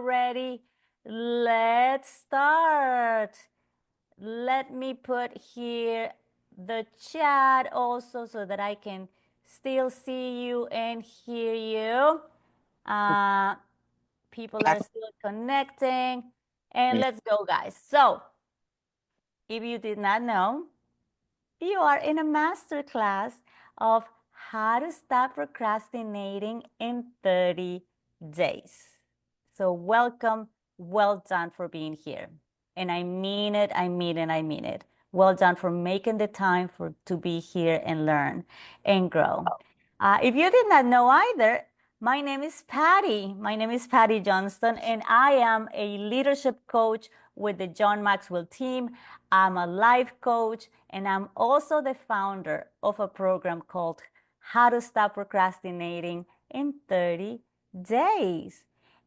ready, let's start. Let me put here the chat also so that I can still see you and hear you. People are still connecting. And let's go, guys. So, if you did not know, you are in a master class of how to stop procrastinating in 30 days. So welcome, well done for being here. And I mean it, I mean it, I mean it. Well done for making the time to be here and learn and grow. If you did not know either, my name is Patty. My name is Patty Johnston, and I am a leadership coach with the John Maxwell team. I'm a life coach, and I'm also the founder of a program called How to Stop Procrastinating in 30 Days.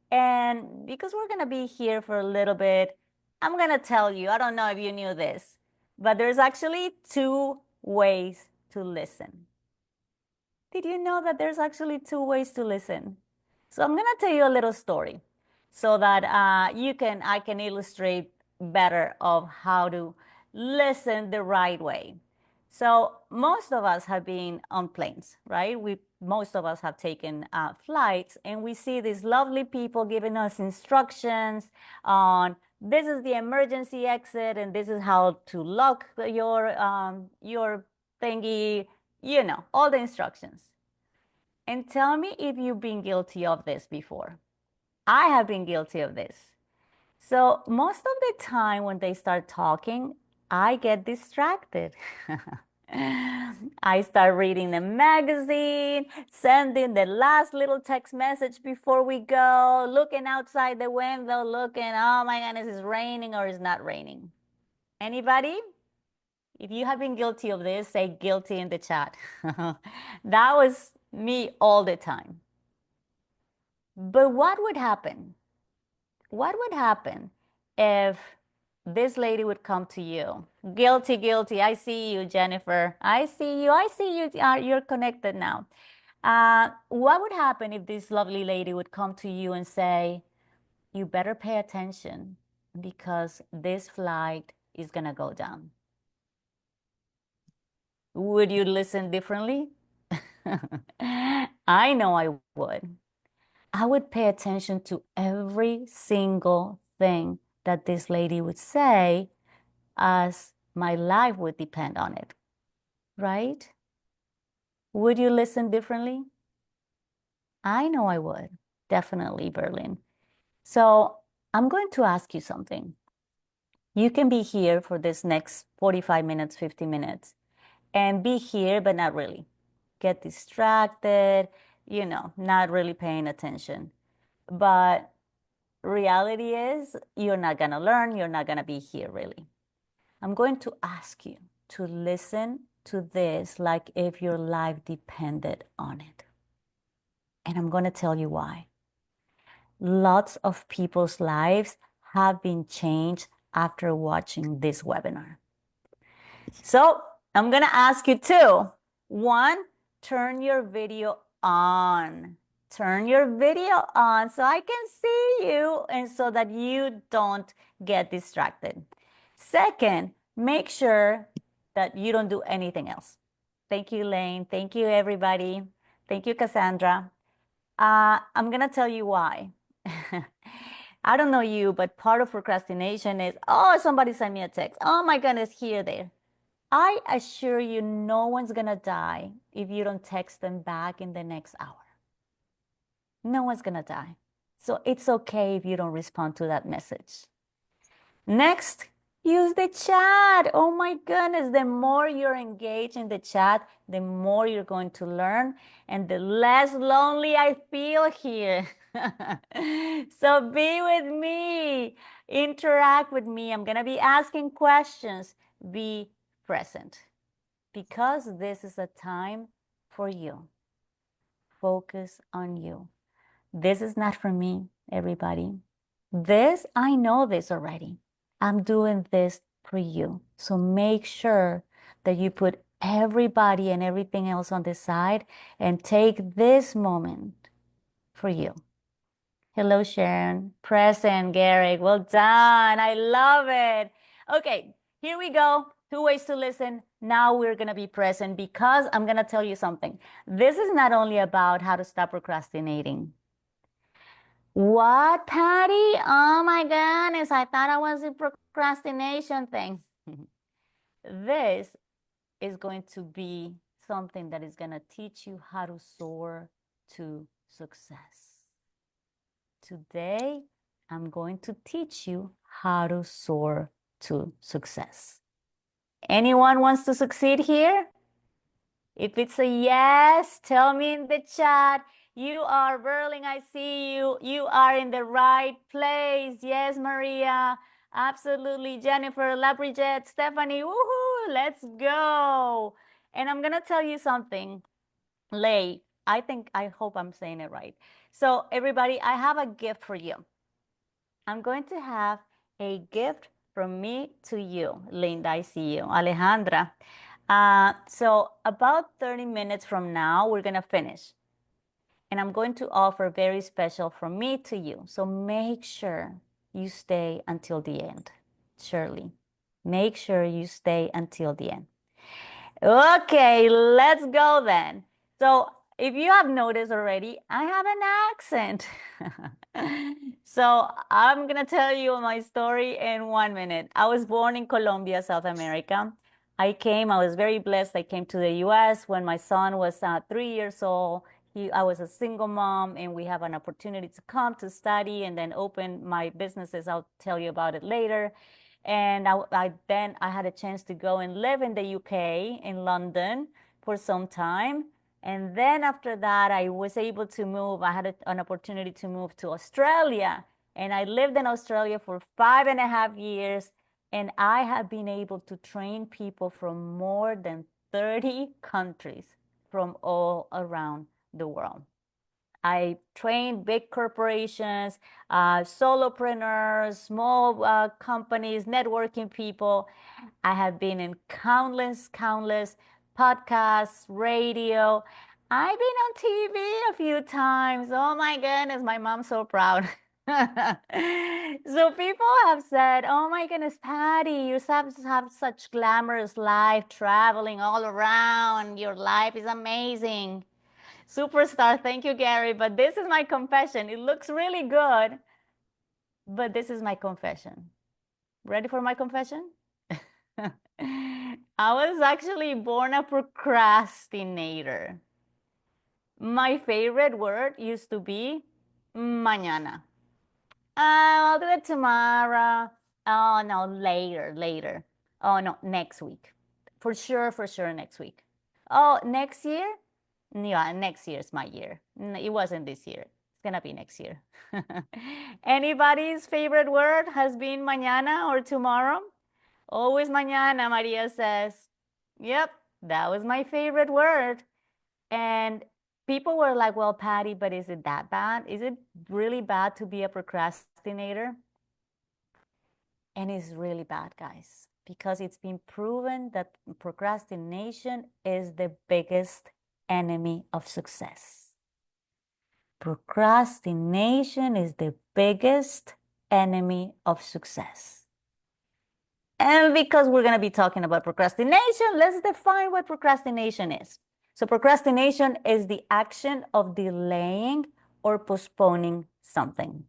And because we're going to be here for a little bit, I'm going to tell you, I don't know if you knew this, but there's actually two ways to listen. Did you know that there's actually two ways to listen? So I'm going to tell you a little story so that I can illustrate better of how to listen the right way. So most of us have been on planes, right? Most of us have taken flights, and we see these lovely people giving us instructions on this is the emergency exit, and this is how to lock your thingy, all the instructions. And tell me if you've been guilty of this before. I have been guilty of this. So most of the time when they start talking, I get distracted. I start reading the magazine, sending the last little text message before we go, looking outside the window, looking, oh my goodness, it's raining or it's not raining. Anybody? If you have been guilty of this, say guilty in the chat. That was me all the time. But what would happen? What would happen if this lady would come to you? Guilty, guilty. I see you, Jennifer. I see you. I see you. You're connected now. What would happen if this lovely lady would come to you and say, you better pay attention because this flight is going to go down? Would you listen differently? I know I would. I would pay attention to every single thing that this lady would say, as my life would depend on it, right? Would you listen differently? I know I would, definitely, Berlin. So I'm going to ask you something. You can be here for this next 45 minutes, 50 minutes, and be here, but not really. Get distracted, not really paying attention. But reality is you're not going to learn, you're not going to be here really. I'm going to ask you to listen to this like if your life depended on it. And I'm going to tell you why. Lots of people's lives have been changed after watching this webinar. So I'm going to ask you two. One, turn your video on. Turn your video on so I can see you and so that you don't get distracted. Second, make sure that you don't do anything else. Thank you, Lane. Thank you, everybody. Thank you, Cassandra. I'm going to tell you why. I don't know you, but part of procrastination is, oh, somebody sent me a text. Oh my goodness, here, there. I assure you, no one's going to die if you don't text them back in the next hour. No one's going to die. So it's okay if you don't respond to that message. Next, use the chat. Oh my goodness, the more you're engaged in the chat, the more you're going to learn and the less lonely I feel here. So be with me, interact with me. I'm going to be asking questions. Be present because this is a time for you. Focus on you. This is not for me, everybody. I know this already. I'm doing this for you. So make sure that you put everybody and everything else on the side and take this moment for you. Hello, Sharon. Present, Garrick. Well done. I love it. Okay, here we go. Two ways to listen. Now we're going to be present because I'm going to tell you something. This is not only about how to stop procrastinating. What, Patty? Oh my goodness, I thought I was a procrastination thing. This is going to be something that is going to teach you how to soar to success. Today, I'm going to teach you how to soar to success. Anyone wants to succeed here? If it's a yes, tell me in the chat. You are Berling, I see you. You are in the right place. Yes, Maria. Absolutely. Jennifer, Labridget, Stephanie. Woohoo! Let's go. And I'm going to tell you something. Lay, I hope I'm saying it right. So, everybody, I have a gift for you. I'm going to have a gift from me to you. Linda, I see you. Alejandra. So about 30 minutes from now, we're going to finish. And I'm going to offer very special from me to you. So make sure you stay until the end. Shirley, make sure you stay until the end. Okay, let's go then. So if you have noticed already, I have an accent. So I'm gonna tell you my story in 1 minute. I was born in Colombia, South America. I was very blessed. I came to the US when my son was 3 years old. I was a single mom, and we have an opportunity to come to study and then open my businesses. I'll tell you about it later. And then I had a chance to go and live in the UK, in London, for some time. And then after that, I was able to move. I had an opportunity to move to Australia. And I lived in Australia for 5.5 years. And I have been able to train people from more than 30 countries from all around the world. I train big corporations, solopreneurs, small companies, networking people. I have been in countless podcasts, radio. I've been on TV a few times. Oh my goodness, my mom's so proud. So people have said, oh my goodness, Patty, you have such glamorous life, traveling all around. Your life is amazing. Superstar, thank you, Gary. But this is my confession. It looks really good, but this is my confession. Ready for my confession? I was actually born a procrastinator. My favorite word used to be mañana. I'll do it tomorrow. Oh, no, later. Oh, no, next week. For sure, next week. Oh, next year? Yeah, next year is my year. It wasn't this year. It's gonna be next year. Anybody's favorite word has been mañana or tomorrow? Always mañana, Maria says. Yep, that was my favorite word. And people were like, well, Patty, but is it that bad? Is it really bad to be a procrastinator? And it's really bad, guys, because it's been proven that procrastination is the biggest enemy of success. Procrastination is the biggest enemy of success. And because we're going to be talking about procrastination, let's define what procrastination is. So procrastination is the action of delaying or postponing something.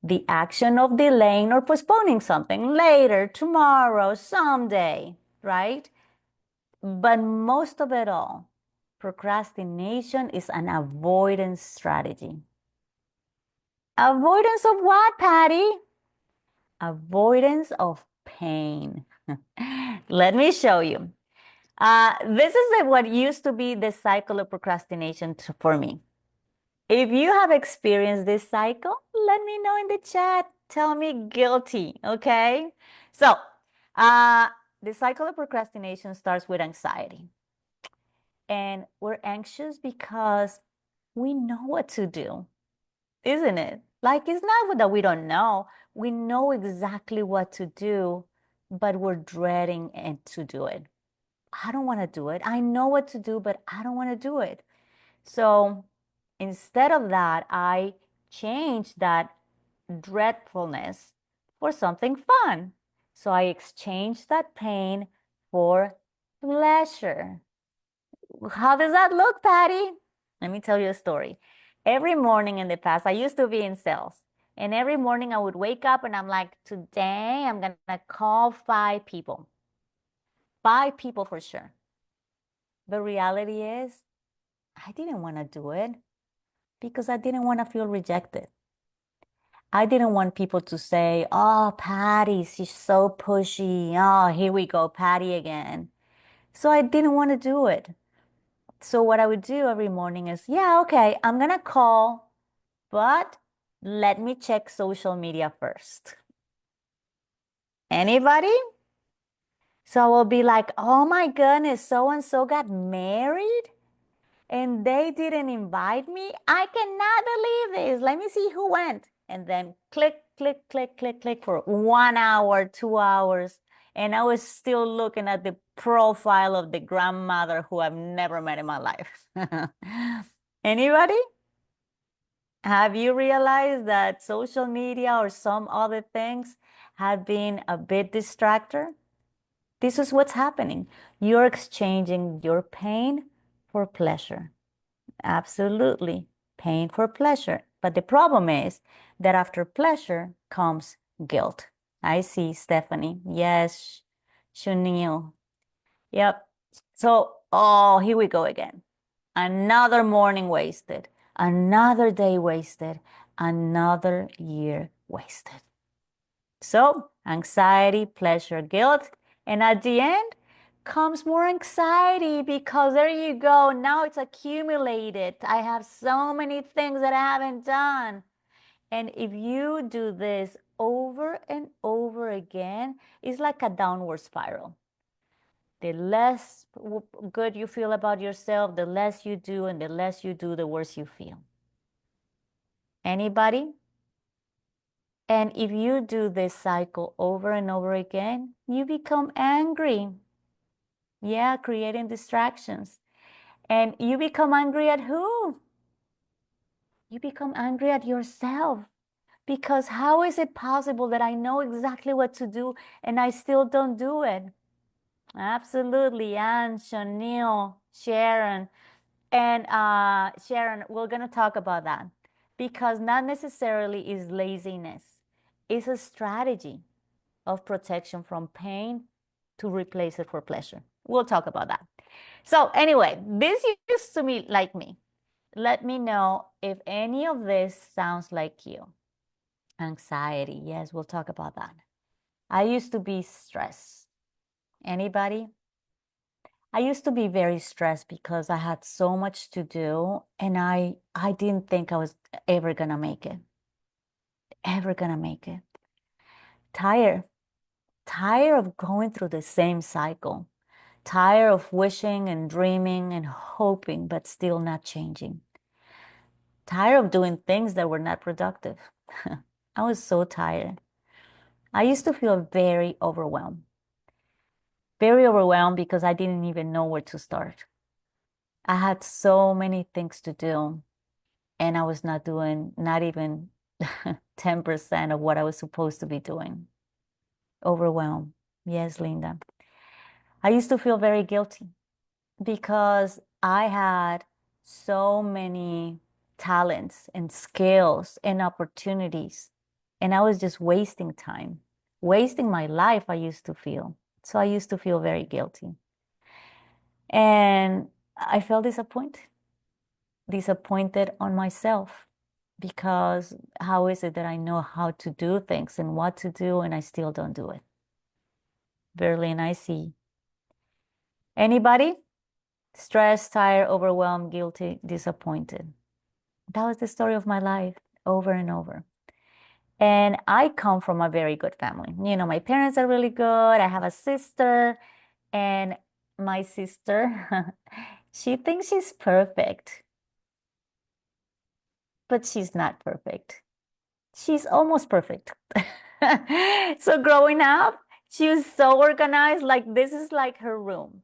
The action of delaying or postponing something later, tomorrow, someday, right? But most of it all, procrastination is an avoidance strategy. Avoidance of what, Patty? Avoidance of pain. Let me show you. This is what used to be the cycle of procrastination for me. If you have experienced this cycle, let me know in the chat. Tell me guilty, okay? So, the cycle of procrastination starts with anxiety. And we're anxious because we know what to do, isn't it? Like, it's not that we don't know. We know exactly what to do, but we're dreading it to do it. I don't want to do it. I know what to do, but I don't want to do it. So instead of that, I change that dreadfulness for something fun. So I exchanged that pain for pleasure. How does that look, Patty? Let me tell you a story. Every morning in the past, I used to be in sales. And every morning I would wake up and I'm like, today I'm going to call 5 people. 5 people for sure. The reality is, I didn't want to do it because I didn't want to feel rejected. I didn't want people to say, oh, Patty, she's so pushy. Oh, here we go, Patty again. So I didn't want to do it. So what I would do every morning is, yeah, okay, I'm going to call, but let me check social media first. Anybody? So I will be like, oh my goodness, so and so got married and they didn't invite me. I cannot believe this. Let me see who went. And then click, click, click, click, click for 1 hour, 2 hours. And I was still looking at the profile of the grandmother who I've never met in my life. Anybody? Have you realized that social media or some other things have been a bit distractor? This is what's happening. You're exchanging your pain for pleasure. Absolutely. Pain for pleasure. But the problem is that after pleasure comes guilt. I see, Stephanie. Yes, Shunil. Yep. So, oh, here we go again. Another morning wasted, another day wasted, another year wasted. So, anxiety, pleasure, guilt, and at the end comes more anxiety because there you go. Now it's accumulated. I have so many things that I haven't done. And if you do this over and over again, it's like a downward spiral. The less good you feel about yourself, the less you do, and the less you do, the worse you feel. Anybody? And if you do this cycle over and over again, you become angry. Yeah, creating distractions. And you become angry at who? You become angry at yourself. Because how is it possible that I know exactly what to do and I still don't do it? Absolutely, Anne, Chanel, Sharon. And Sharon, we're going to talk about that because not necessarily is laziness. It's a strategy of protection from pain to replace it for pleasure. We'll talk about that. So anyway, this used to be like me. Let me know if any of this sounds like you. Anxiety. Yes, we'll talk about that. I used to be stressed. Anybody? I used to be very stressed because I had so much to do and I didn't think I was ever gonna make it. Ever gonna make it. Tired. Tired of going through the same cycle. Tired of wishing and dreaming and hoping, but still not changing. Tired of doing things that were not productive. I was so tired. I used to feel very overwhelmed. Very overwhelmed because I didn't even know where to start. I had so many things to do, and I was not doing not even 10% of what I was supposed to be doing. Overwhelmed. Yes, Linda. I used to feel very guilty because I had so many talents and skills and opportunities, and I was just wasting time, wasting my life, I used to feel. So I used to feel very guilty. And I felt disappointed on myself because how is it that I know how to do things and what to do and I still don't do it? Berlin, I see. Anybody? Stressed, tired, overwhelmed, guilty, disappointed. That was the story of my life over and over. And I come from a very good family. You know, my parents are really good. I have a sister, and my sister, she thinks she's perfect, but she's not perfect. She's almost perfect. So growing up, she was so organized. Like this is like her room.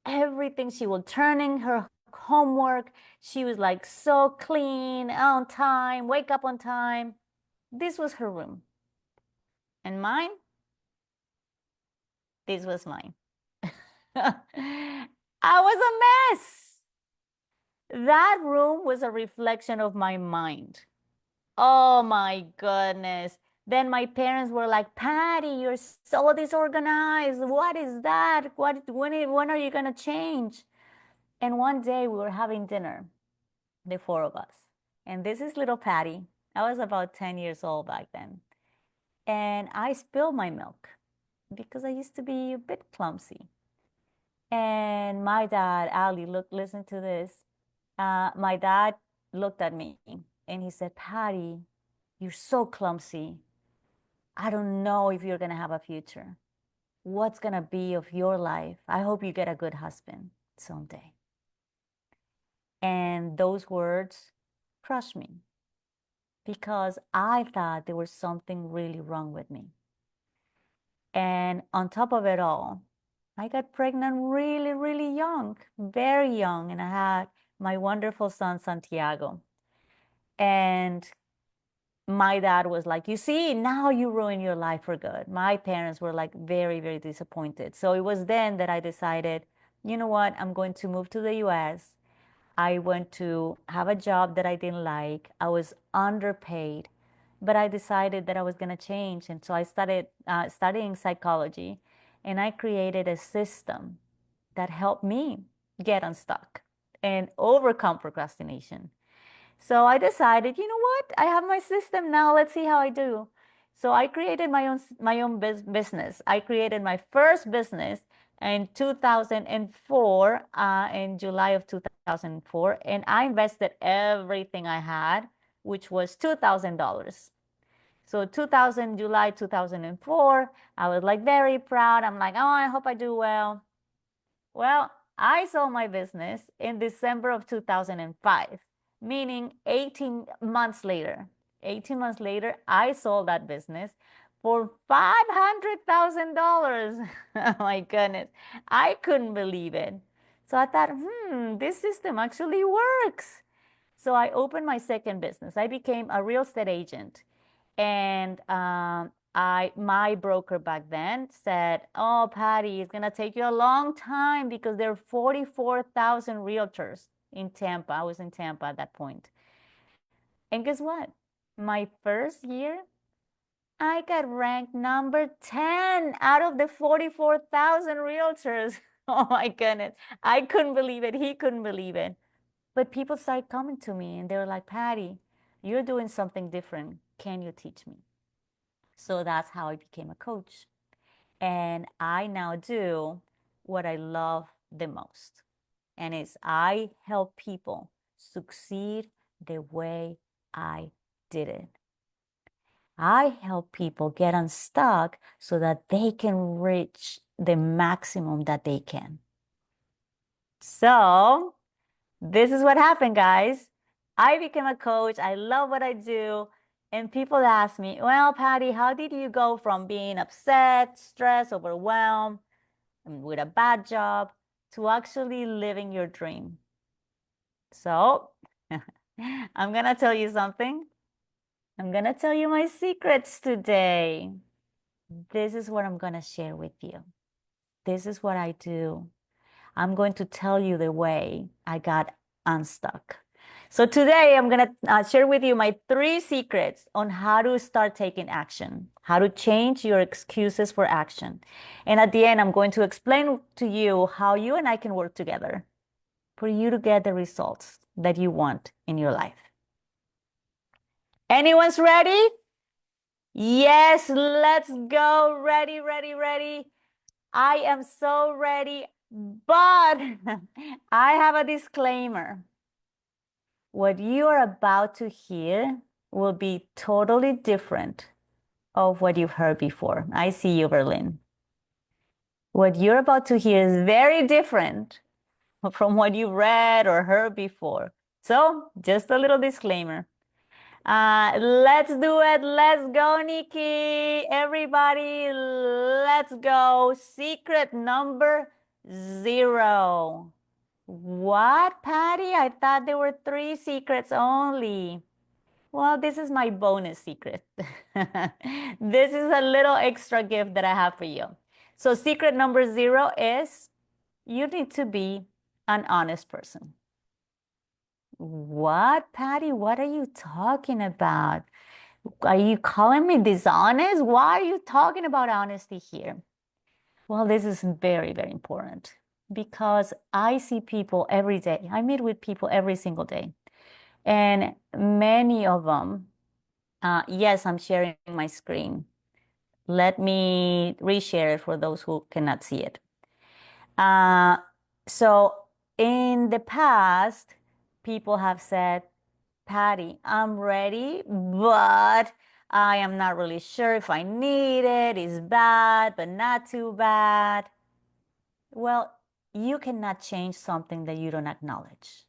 Everything she will turn in her homework. She was like so clean, on time, wake up on time. This was her room. And mine, this was mine. I was a mess. That room was a reflection of my mind. Oh my goodness. Then my parents were like, Patty, you're so disorganized. What is that? When are you going to change? And one day we were having dinner, the four of us. And this is little Patty. I was about 10 years old back then. And I spilled my milk because I used to be a bit clumsy. And my dad, Ali, listen to this. My dad looked at me and he said, Patty, you're so clumsy. I don't know if you're going to have a future. What's going to be of your life? I hope you get a good husband someday. And those words crushed me because I thought there was something really wrong with me. And on top of it all, I got pregnant really, really young, very young, and I had my wonderful son, Santiago. And my dad was like, you see, now you ruin your life for good. My parents were like very, very disappointed. So it was then that I decided, you know what, I'm going to move to the US. I went to have a job that I didn't like. I was underpaid, but I decided that I was going to change. And so I started studying psychology, and I created a system that helped me get unstuck and overcome procrastination. So I decided, you know what? I have my system now. Let's see how I do. So I created my own business. I created my first business in 2004, in July of 2004, and I invested everything I had, which was $2,000. So 2000, July 2004, I was like very proud. I'm like, oh, I hope I do well. Well, I sold my business in December of 2005, meaning 18 months later. 18 months later, I sold that business for $500,000. Oh my goodness. I couldn't believe it. So I thought, this system actually works. So I opened my second business. I became a real estate agent. And my broker back then said, oh, Patty, it's gonna take you a long time because there are 44,000 realtors in Tampa. I was in Tampa at that point. And guess what? My first year, I got ranked number 10 out of the 44,000 realtors. Oh my goodness. I couldn't believe it. He couldn't believe it. But people started coming to me and they were like, Patty, you're doing something different. Can you teach me? So that's how I became a coach. And I now do what I love the most. And it's I help people succeed the way I did it. I help people get unstuck so that they can reach the maximum that they can. So this is what happened, guys. I became a coach. I love what I do. And people ask me, well, Patty, how did you go from being upset, stressed, overwhelmed, and with a bad job to actually living your dream? So I'm going to tell you something. I'm going to tell you my secrets today. This is what I'm going to share with you. This is what I do. I'm going to tell you the way I got unstuck. So today I'm going to share with you my 3 secrets on how to start taking action, how to change your excuses for action. And at the end, I'm going to explain to you how you and I can work together for you to get the results that you want in your life. Anyone's ready? Yes, let's go. Ready, ready, ready. I am so ready, but I have a disclaimer. What you are about to hear will be totally different of what you've heard before. I see you, Berlin. What you're about to hear is very different from what you read or heard before. So just a little disclaimer. Let's do it. Let's go, Nikki. Everybody, let's go. Secret number 0. What, Patty? I thought there were 3 secrets only. Well, this is my bonus secret. This is a little extra gift that I have for you. So secret number 0 is you need to be an honest person. What, Patty? What are you talking about? Are you calling me dishonest? Why are you talking about honesty here? Well, this is very, very important because I see people every day. I meet with people every single day. And many of them, yes, I'm sharing my screen. Let me reshare it for those who cannot see it. Uh, so in the past, people have said, Patty, I'm ready, but I am not really sure if I need it. It's bad, but not too bad. Well, you cannot change something that you don't acknowledge.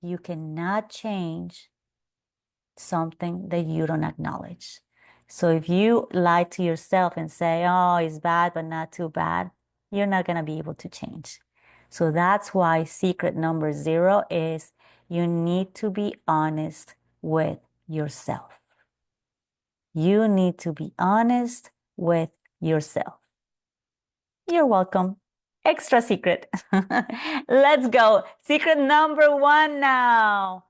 You cannot change something that you don't acknowledge. So if you lie to yourself and say, oh, it's bad, but not too bad, you're not going to be able to change. So that's why secret number 0 is you need to be honest with yourself. You need to be honest with yourself. You're welcome. Extra secret. Let's go. Secret number 1 now.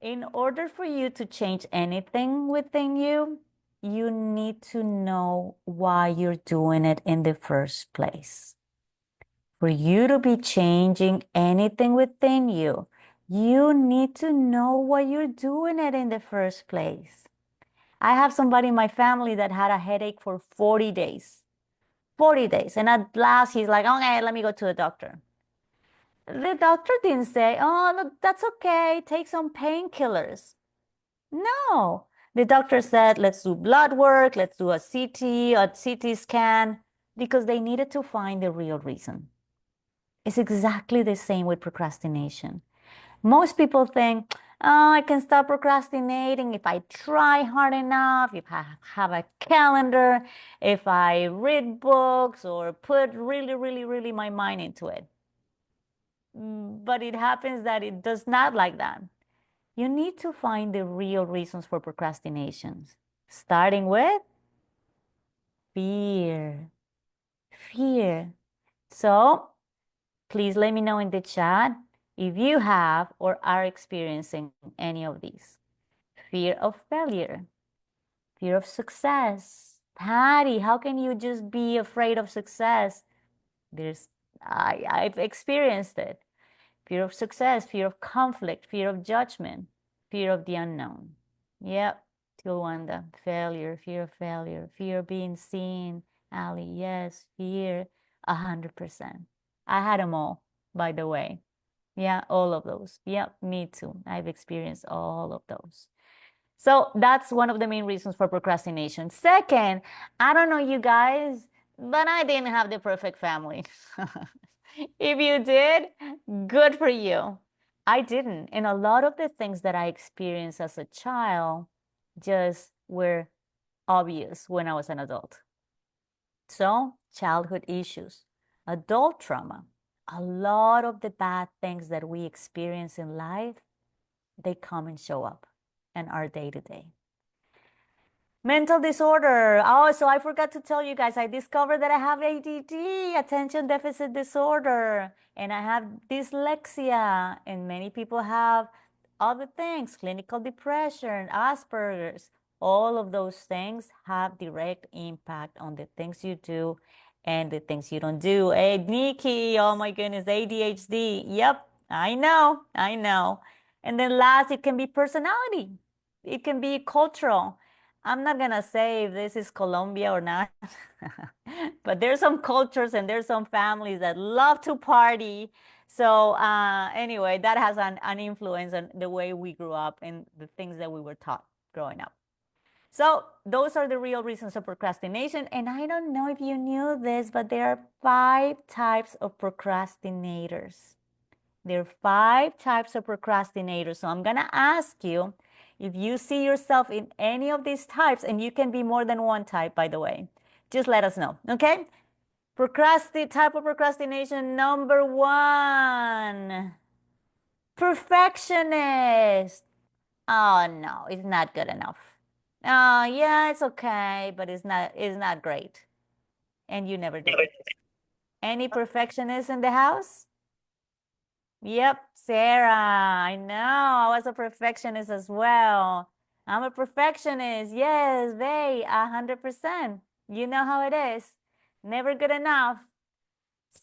In order for you to change anything within you, you need to know why you're doing it in the first place. For you to be changing anything within you, you need to know why you're doing it in the first place. I have somebody in my family that had a headache for 40 days. 40 days. And at last, he's like, okay, let me go to the doctor. The doctor didn't say, oh, no, that's okay. Take some painkillers. No. The doctor said, let's do blood work, let's do a CT scan, because they needed to find the real reason. It's exactly the same with procrastination. Most people think, oh, I can stop procrastinating if I try hard enough, if I have a calendar, if I read books or put really, really, really my mind into it. But it happens that it does not like that. You need to find the real reasons for procrastinations, starting with fear. Fear. So please let me know in the chat if you have or are experiencing any of these. Fear of failure, fear of success. Patty, how can you just be afraid of success? I've experienced it. Fear of success, fear of conflict, fear of judgment, fear of the unknown. Yep, Tilwanda, failure, fear of being seen. Ali, yes, fear, 100%. I had them all, by the way. Yeah, all of those. Yep, me too. I've experienced all of those. So that's one of the main reasons for procrastination. Second, I don't know you guys, but I didn't have the perfect family. If you did, good for you. I didn't. And a lot of the things that I experienced as a child just were obvious when I was an adult. So, childhood issues, adult trauma, a lot of the bad things that we experience in life, they come and show up in our day to day. Mental disorder. Oh, so I forgot to tell you guys, I discovered that I have ADD, attention deficit disorder, and I have dyslexia, and many people have other things, clinical depression, Asperger's. All of those things have direct impact on the things you do and the things you don't do. Hey, Nikki, oh my goodness, ADHD. Yep, I know, I know. And then last, it can be personality. It can be cultural. I'm not gonna say if this is Colombia or not, but there's some cultures and there's some families that love to party. So anyway, that has an influence on the way we grew up and the things that we were taught growing up. So those are the real reasons of procrastination. And I don't know if you knew this, but there are 5 types of procrastinators. There are 5 types of procrastinators. So I'm gonna ask you, if you see yourself in any of these types, and you can be more than one type, by the way, just let us know, okay? Type of procrastination number one. Perfectionist. Oh no, it's not good enough. Oh yeah, it's okay, but it's not great. And you never do it. Any perfectionists in the house? Yep, Sarah. I know. I was a perfectionist as well. I'm a perfectionist. Yes, they 100%. You know how it is. Never good enough.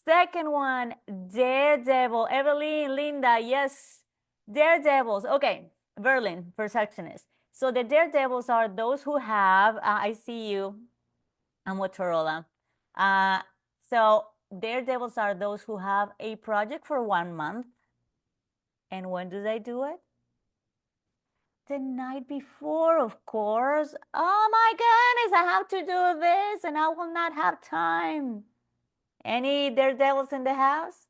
Second one, daredevil. Evelyn, Linda, yes. Daredevils. Okay, Berlin, perfectionist. So the daredevils are those who have, I see you, I'm Motorola. Uh, so daredevils are those who have a project for 1 month. And when do they do it? The night before, of course. Oh my goodness, I have to do this and I will not have time. Any daredevils in the house?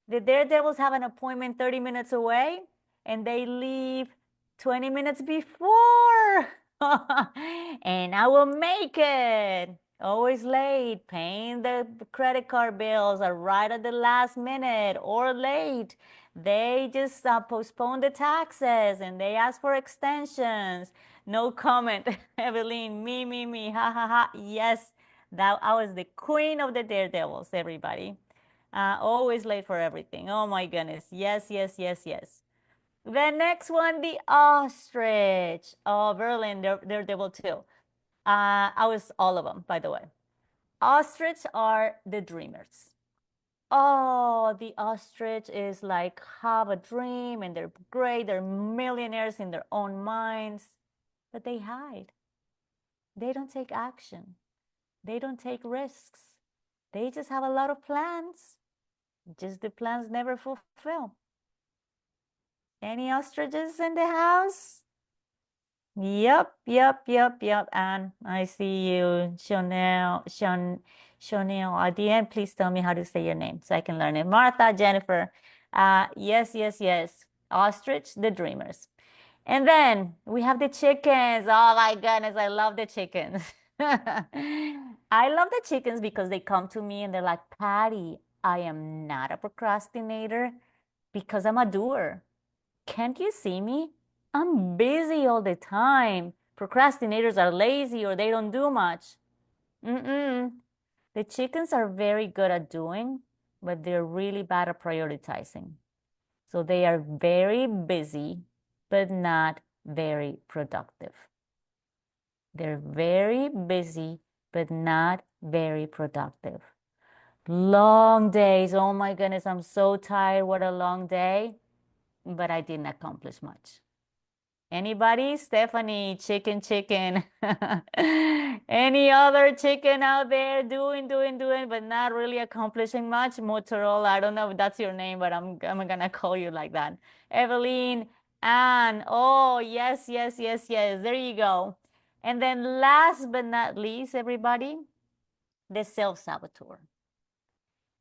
The daredevils have an appointment 30 minutes away and they leave 20 minutes before. And I will make it. Always late, paying the credit card bills are right at the last minute or late. They just postpone the taxes and they ask for extensions. No comment. Evelyn, me, ha ha ha. Yes, that I was the queen of the daredevils, everybody. Always late for everything. Oh my goodness. Yes, yes, yes, yes. The next one, the ostrich. Oh, Berlin, they're devil too. I was all of them, by the way. Ostrich are the dreamers. Oh, the ostrich is like have a dream and they're great. They're millionaires in their own minds, but they hide. They don't take action. They don't take risks. They just have a lot of plans. Just the plans never fulfill. Any ostriches in the house? Yep. And I see you, Chanel. At the end, please tell me how to say your name so I can learn it. Martha, Jennifer. Yes. Ostrich, the dreamers. And then we have the chickens. Oh my goodness, I love the chickens. I love the chickens because they come to me and they're like, Patty, I am not a procrastinator because I'm a doer. Can't you see me? I'm busy all the time. Procrastinators are lazy or they don't do much. Mm-mm. The chickens are very good at doing, but they're really bad at prioritizing. So they are very busy, but not very productive. They're very busy, but not very productive. Long days. Oh my goodness, I'm so tired. What a long day. But I didn't accomplish much. Anybody? Stephanie, chicken. Any other chicken out there doing, but not really accomplishing much? Motorola, I don't know if that's your name, but I'm gonna call you like that. Evelyn, Anne. Oh, yes. There you go. And then last but not least, everybody, the self-saboteur.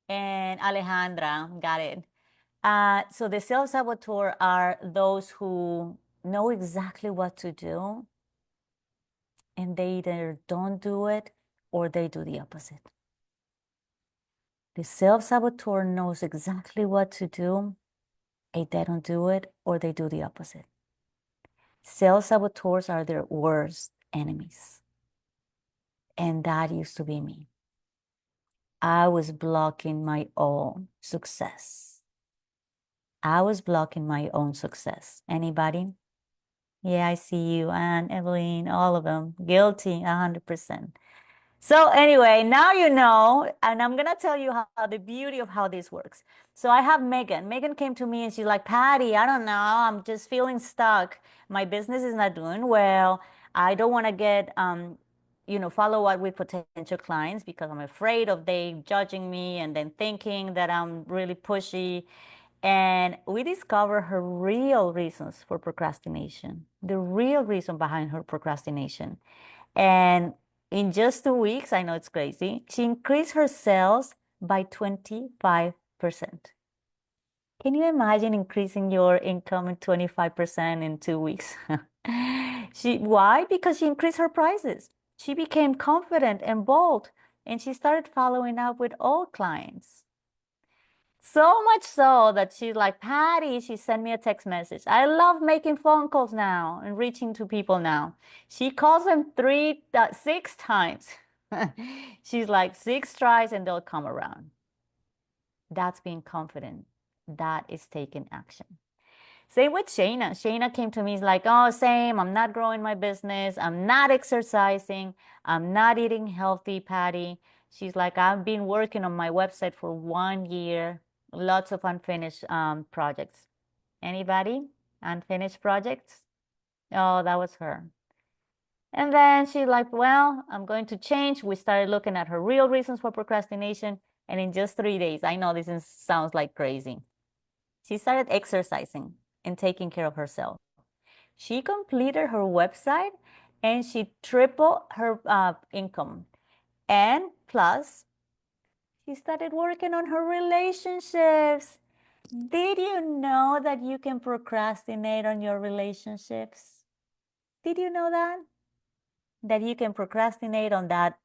And Alejandra, got it. So the self-saboteur are those who know exactly what to do and they either don't do it or they do the opposite. The self-saboteur knows exactly what to do and they don't do it or they do the opposite. Self-saboteurs are their worst enemies. And that used to be me. I was blocking my own success. Anybody? Yeah, I see you, Anne, Evelyn, all of them. Guilty, 100%. So anyway, now you know, and I'm gonna tell you how the beauty of how this works. So I have Megan. Megan came to me and she's like, Patty, I don't know, I'm just feeling stuck. My business is not doing well. I don't want to get follow up with potential clients because I'm afraid of they judging me and then thinking that I'm really pushy. And we discover her real reasons for procrastination, the real reason behind her procrastination. And in just 2 weeks, I know it's crazy, she increased her sales by 25%. Can you imagine increasing your income in 25% in 2 weeks? Why? Because she increased her prices. She became confident and bold. And she started following up with old clients. So much so that she's like, Patty, she sent me a text message. I love making phone calls now and reaching to people now. She calls them 6 times. She's like 6 tries and they'll come around. That's being confident. That is taking action. Same with Shayna. Shayna came to me, he's like, oh, same. I'm not growing my business. I'm not exercising. I'm not eating healthy, Patty. She's like, I've been working on my website for 1 year. Lots of unfinished projects. Anybody? Unfinished projects? Oh, that was her. And then she's like, well, I'm going to change. We started looking at her real reasons for procrastination. And in just 3 days, I know sounds like crazy. She started exercising and taking care of herself. She completed her website and she tripled her income. And plus, she started working on her relationships. Did you know that you can procrastinate on your relationships? Did you know that? That you can procrastinate on that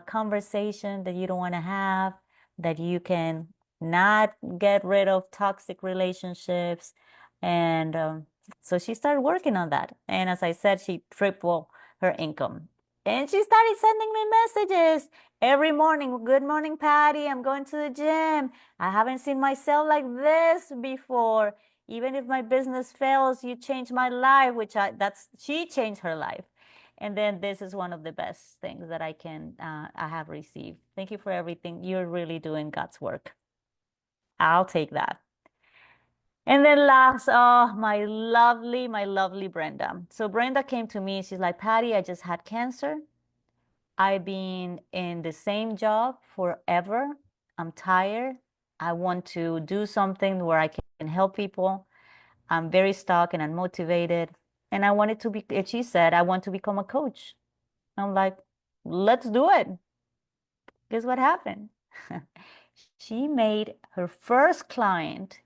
conversation that you don't want to have, that you can not get rid of toxic relationships. And so she started working on that. And as I said, she tripled her income. And she started sending me messages every morning. Good morning, Patty. I'm going to the gym. I haven't seen myself like this before. Even if my business fails, you changed my life, she changed her life. And then this is one of the best things that I have received. Thank you for everything. You're really doing God's work. I'll take that. And then last, oh, my lovely Brenda. So Brenda came to me. She's like, Patty, I just had cancer. I've been in the same job forever. I'm tired. I want to do something where I can help people. I'm very stuck and unmotivated. And I wanted to be, she said, I want to become a coach. I'm like, let's do it. Guess what happened? She made her first client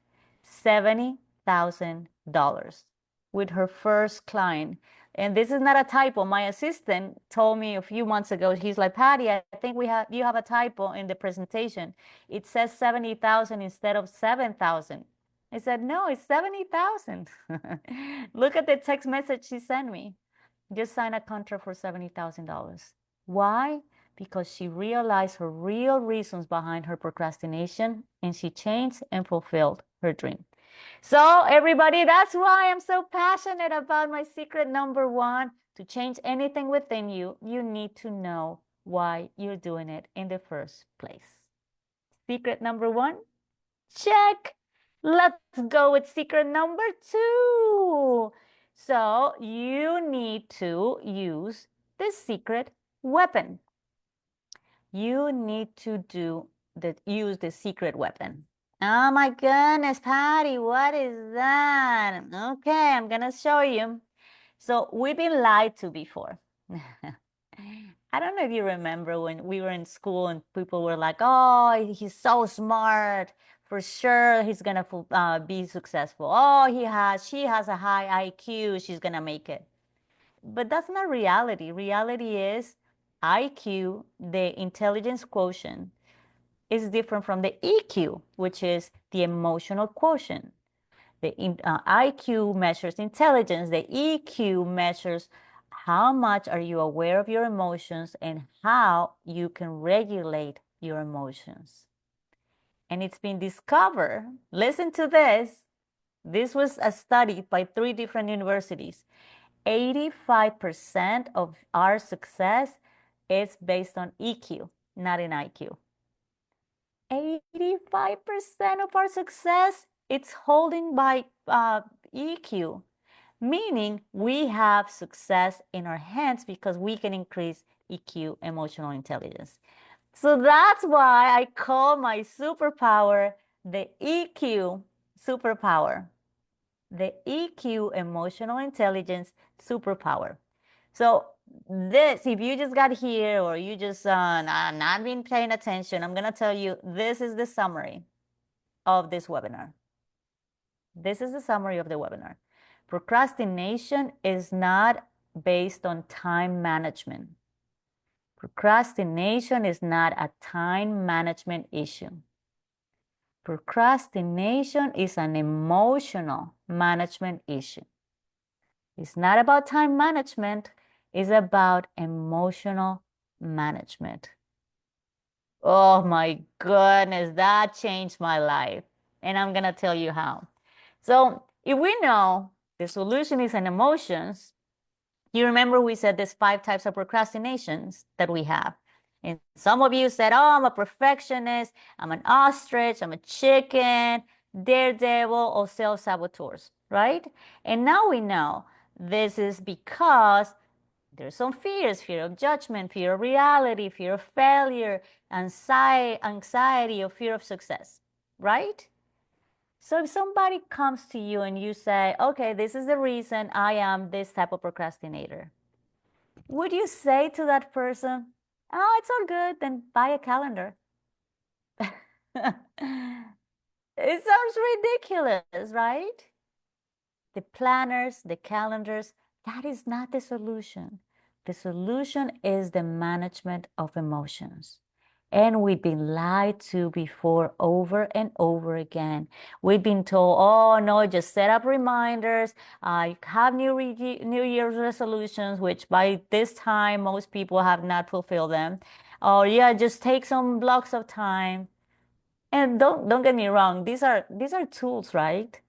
$70,000 with her first client. And this is not a typo. My assistant told me a few months ago, he's like, Patty, I think you have a typo in the presentation. It says 70,000 instead of 7,000. I said, no, it's 70,000. Look at the text message she sent me. Just sign a contract for $70,000. Why? Because she realized her real reasons behind her procrastination and she changed and fulfilled her dream. So everybody, that's why I'm so passionate about my secret number one. To change anything within you, you need to know why you're doing it in the first place. Secret number one, check. Let's go with secret number two. So you need to use the secret weapon. You need to use the secret weapon. Oh my goodness, Patty, what is that? Okay, I'm gonna show you. So we've been lied to before. I don't know if you remember when we were in school and people were like, oh, he's so smart. For sure, he's gonna be successful. Oh, she has a high IQ. She's gonna make it. But that's not reality. Reality is IQ, the intelligence quotient, is different from the EQ, which is the emotional quotient. The IQ measures intelligence. The EQ measures how much are you aware of your emotions and how you can regulate your emotions. And it's been discovered, listen to this. This was a study by 3 different universities. 85% of our success is based on EQ, not in IQ. 85% of our success, it's holding by EQ, meaning we have success in our hands because we can increase EQ, emotional intelligence. So that's why I call my superpower the EQ superpower. The EQ, emotional intelligence superpower. So this, if you just got here or you just not been paying attention, I'm going to tell you, this is the summary of this webinar. This is the summary of the webinar. Procrastination is not based on time management. Procrastination is not a time management issue. Procrastination is an emotional management issue. It's not about time management, it's about emotional management. Oh my goodness, that changed my life. And I'm going to tell you how. So, if we know the solution is in emotions, you remember we said there's 5 types of procrastinations that we have. And some of you said, oh, I'm a perfectionist, I'm an ostrich, I'm a chicken, daredevil, or self-saboteurs, right? And now we know this is because there's some fears, fear of judgment, fear of reality, fear of failure, anxiety or fear of success, right? So if somebody comes to you and you say, okay, this is the reason I am this type of procrastinator, would you say to that person, oh, it's all good, then buy a calendar? It sounds ridiculous, right? The planners, the calendars, that is not the solution. The solution is the management of emotions. And we've been lied to before over and over again. We've been told, oh no, just set up reminders, have New Year's resolutions, which by this time most people have not fulfilled them. Or yeah, just take some blocks of time. And don't get me wrong, these are tools, right?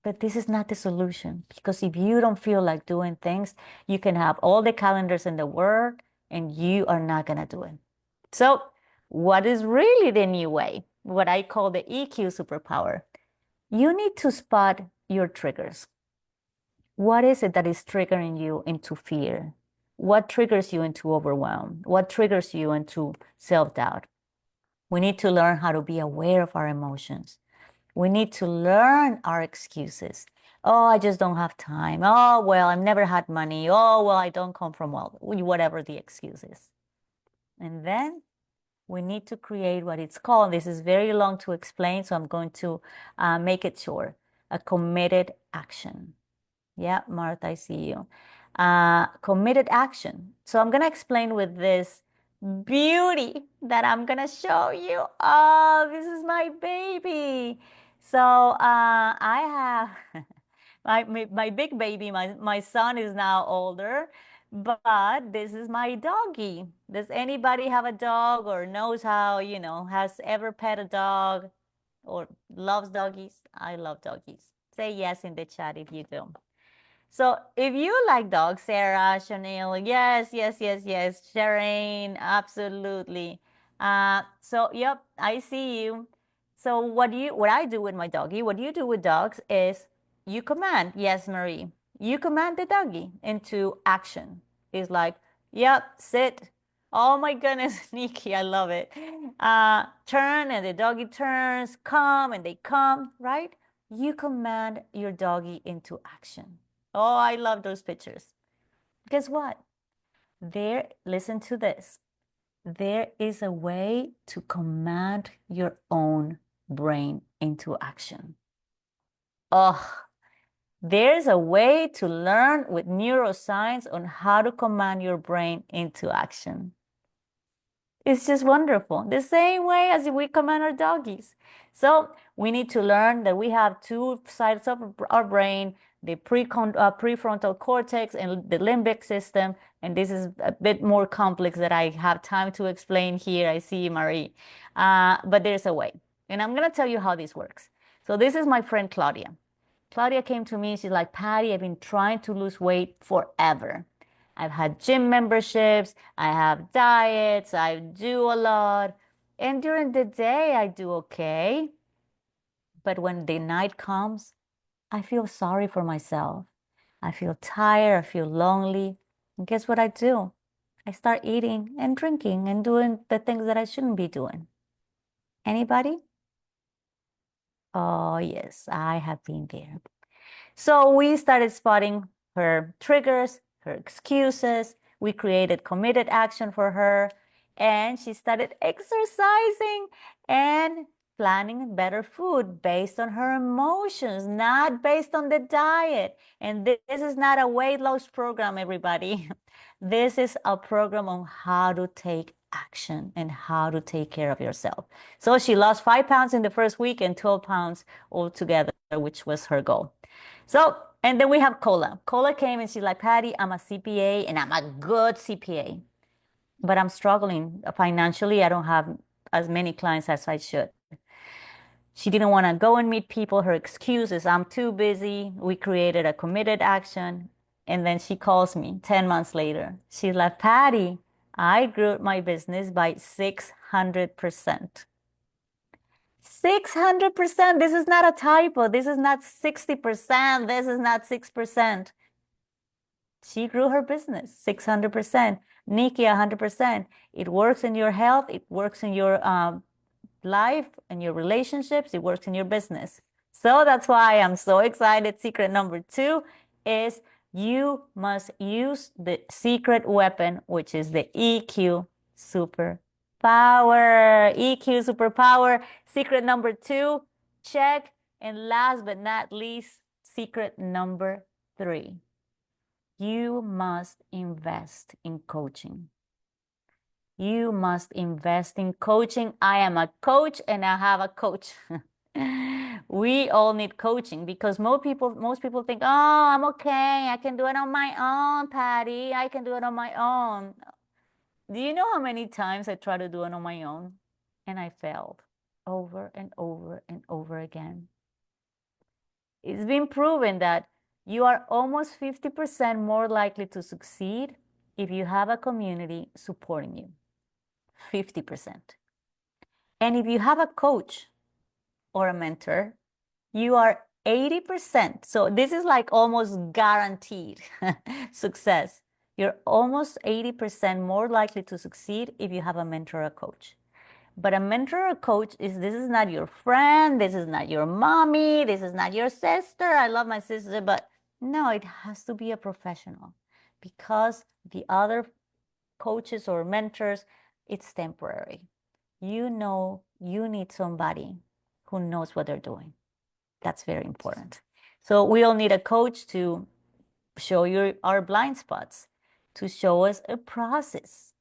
But this is not the solution, because if you don't feel like doing things, you can have all the calendars in the world and you are not going to do it. So, what is really the new way? What I call the EQ superpower. You need to spot your triggers. What is it that is triggering you into fear? What triggers you into overwhelm? What triggers you into self-doubt? We need to learn how to be aware of our emotions. We need to learn our excuses. Oh, I just don't have time. Oh, well, I've never had money. Oh, well, I don't come from wealth. Whatever the excuse is. And then we need to create what it's called. This is very long to explain, so I'm going to make it short. A committed action. Yeah, Martha, I see you. Committed action. So I'm going to explain with this beauty that I'm going to show you. Oh, this is my baby. So I have my big baby, my son is now older, but this is my doggy. Does anybody have a dog or knows how, has ever pet a dog or loves doggies? I love doggies. Say yes in the chat if you do. So if you like dogs, Sarah, Chanel, yes, yes, yes, yes, Shireen, absolutely. So yep, I see you. So what I do with my doggy, what you do with dogs is you command, yes, Marie, you command the doggy into action. It's like, yep, sit. Oh my goodness, Nikki, I love it. Turn and the doggy turns, come and they come, right? You command your doggy into action. Oh, I love those pictures. Guess what? Listen to this. There is a way to command your own brain into action. Oh, there's a way to learn with neuroscience on how to command your brain into action. It's just wonderful. The same way as we command our doggies. So we need to learn that we have 2 sides of our brain, the prefrontal cortex and the limbic system. And this is a bit more complex that I have time to explain here. I see Marie. But there's a way. And I'm going to tell you how this works. So this is my friend Claudia. Claudia came to me. She's like, Patty, I've been trying to lose weight forever. I've had gym memberships, I have diets, I do a lot. And during the day, I do okay. But when the night comes, I feel sorry for myself. I feel tired, I feel lonely. And guess what I do? I start eating and drinking and doing the things that I shouldn't be doing. Anybody? Oh, yes, I have been there. So we started spotting her triggers, her excuses. We created committed action for her, and she started exercising. And planning better food based on her emotions, not based on the diet. And this is not a weight loss program, everybody. This is a program on how to take action and how to take care of yourself. So she lost 5 pounds in the first week and 12 pounds altogether, which was her goal. So, and then we have Cola. Cola came and she's like, Patty, I'm a CPA and I'm a good CPA, but I'm struggling financially. I don't have as many clients as I should. She didn't want to go and meet people. Her excuse is, I'm too busy. We created a committed action. And then she calls me 10 months later. She's like, Patty, I grew my business by 600%. 600%. This is not a typo. This is not 60%. This is not 6%. She grew her business 600%. Nikki, 100%. It works in your health. It works in your life and your relationships. It works in your business. So that's why I'm so excited. Secret number 2 is you must use the secret weapon, which is the EQ superpower. EQ superpower. Secret number 2, check. And last but not least, secret number 3. You must invest in coaching. You must invest in coaching. I am a coach and I have a coach. We all need coaching because most people think, oh, I'm okay. I can do it on my own, Patty. I can do it on my own. Do you know how many times I tried to do it on my own? And I failed over and over and over again. It's been proven that you are almost 50% more likely to succeed if you have a community supporting you. 50%. And if you have a coach or a mentor, you are 80%. So this is like almost guaranteed success. You're almost 80% more likely to succeed if you have a mentor or a coach. But a mentor or a coach this is not your friend, this is not your mommy, this is not your sister. I love my sister, but no, it has to be a professional because the other coaches or mentors, it's temporary. You know, you need somebody who knows what they're doing. That's very important. So we all need a coach to show you our blind spots, to show us a process,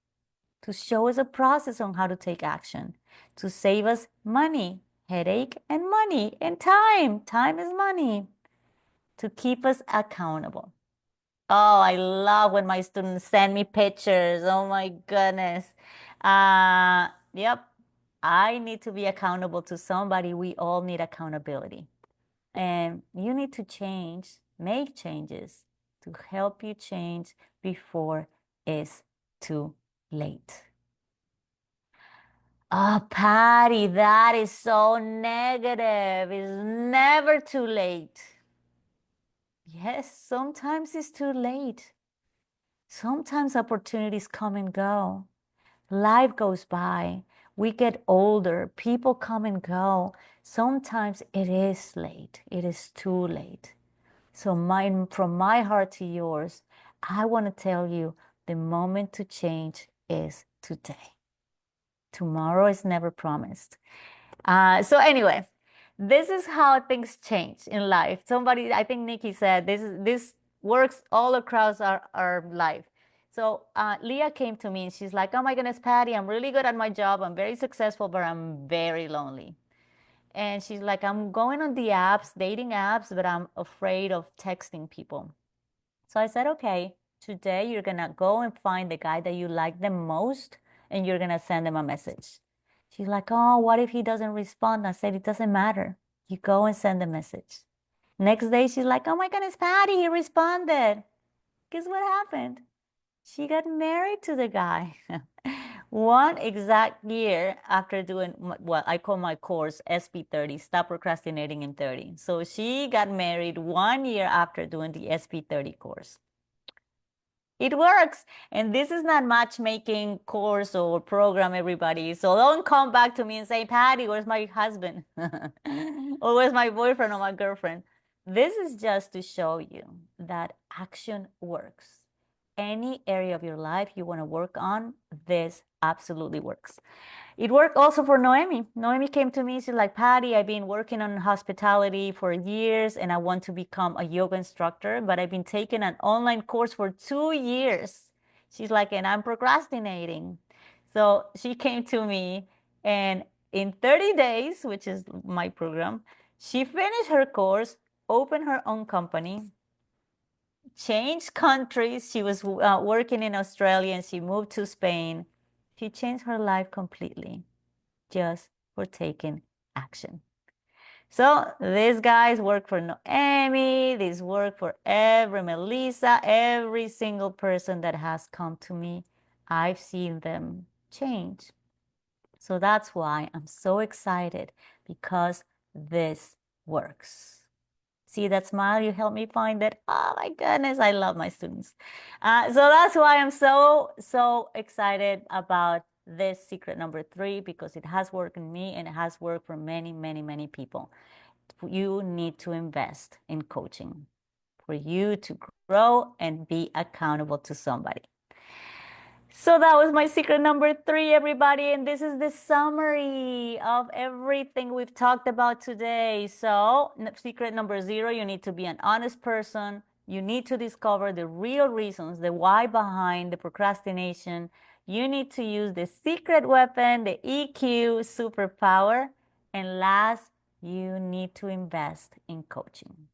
on how to take action, to save us money, headache and money and time. Time is money. To keep us accountable. Oh, I love when my students send me pictures. Oh my goodness. Yep. I need to be accountable to somebody. We all need accountability. And you need to change, make changes to help you change before it's too late. Oh, Patty, that is so negative. It's never too late. Yes, sometimes it's too late. Sometimes opportunities come and go. Life goes by. We get older. People come and go. Sometimes it is late. It is too late. So from my heart to yours, I want to tell you the moment to change is today. Tomorrow is never promised. So anyway, this is how things change in life. Somebody, I think Nikki said, this works all across our life. So Leah came to me and she's like, oh my goodness, Patty, I'm really good at my job. I'm very successful, but I'm very lonely. And she's like, I'm going on the apps, dating apps, but I'm afraid of texting people. So I said, okay, today you're going to go and find the guy that you like the most and you're going to send him a message. She's like, oh, what if he doesn't respond? I said, it doesn't matter. You go and send a message. Next day, she's like, oh my goodness, Patty, he responded. Guess what happened? She got married to the guy. One exact year after doing what I call my course, SP30, Stop Procrastinating in 30. So she got married 1 year after doing the SP30 course. It works. And this is not matchmaking course or program, everybody. So don't come back to me and say, Patty, where's my husband? Or where's my boyfriend or my girlfriend? This is just to show you that action works. any area of your life you want to work on, this absolutely works. It worked also for Noemi. Noemi came to me. She's like, Patty, I've been working on hospitality for years and I want to become a yoga instructor, but I've been taking an online course for 2 years. She's like, and I'm procrastinating. So she came to me, and in 30 days, which is my program, she finished her course, opened her own company, changed countries. She was working in Australia and she moved to Spain. She changed her life completely just for taking action. So these guys work for Noemi, these work for every Melissa, every single person that has come to me. I've seen them change. So that's why I'm so excited, because this works. See that smile? You helped me find that. Oh my goodness, I love my students. So that's why I'm so excited about this secret number 3, because it has worked in me and it has worked for many people. You need to invest in coaching for you to grow and be accountable to somebody. So that was my secret number 3, everybody. And this is the summary of everything we've talked about today. So secret number 0, you need to be an honest person. You need to discover the real reasons, the why behind the procrastination. You need to use the secret weapon, the EQ superpower. And last, you need to invest in coaching.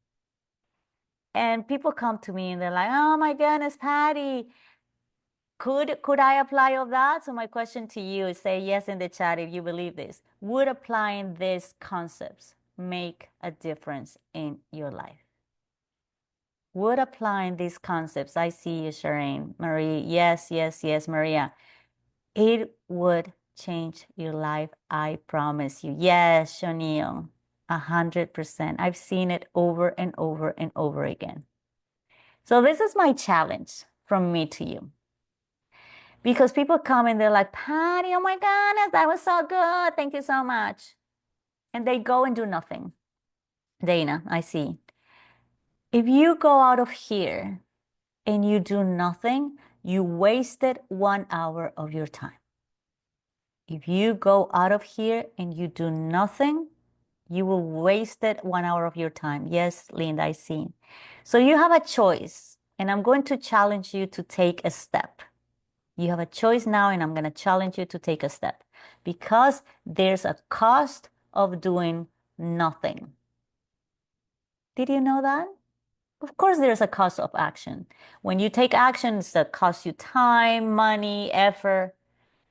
And people come to me and they're like, oh my goodness, Patty, could I apply all that? So my question to you is, say yes in the chat if you believe this. Would applying these concepts make a difference in your life? Would applying these concepts, I see you, Shireen, Marie, yes, Maria, it would change your life, I promise you. Yes, Shonil, 100%. I've seen it over and over and over again. So this is my challenge from me to you. Because people come and they're like, Patty, oh my goodness, that was so good. Thank you so much. And they go and do nothing. Dana, I see. If you go out of here and you do nothing, you wasted 1 hour of your time. If you go out of here and you do nothing, you will wasted 1 hour of your time. Yes, Linda, I see. So you have a choice, and I'm going to challenge you to take a step. You have a choice now, and I'm going to challenge you to take a step, because there's a cost of doing nothing. Did you know that? Of course, there's a cost of action. When you take action, it costs you time, money, effort.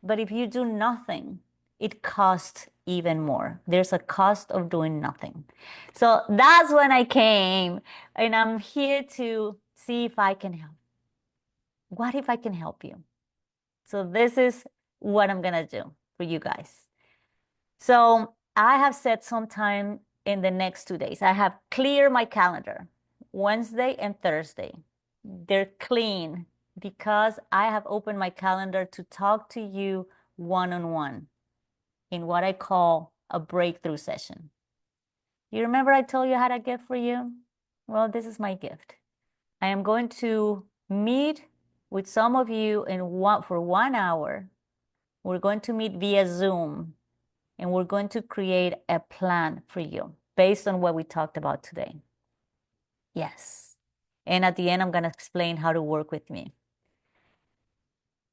But if you do nothing, it costs even more. There's a cost of doing nothing. So that's when I came, and I'm here to see if I can help. What if I can help you? So this is what I'm going to do for you guys. So I have set some time in the next 2 days. I have cleared my calendar, Wednesday and Thursday. They're clean because I have opened my calendar to talk to you one-on-one in what I call a breakthrough session. You remember I told you I had a gift for you? Well, this is my gift. I am going to meet with some of you for 1 hour. We're going to meet via Zoom, and we're going to create a plan for you based on what we talked about today. Yes. And at the end, I'm going to explain how to work with me.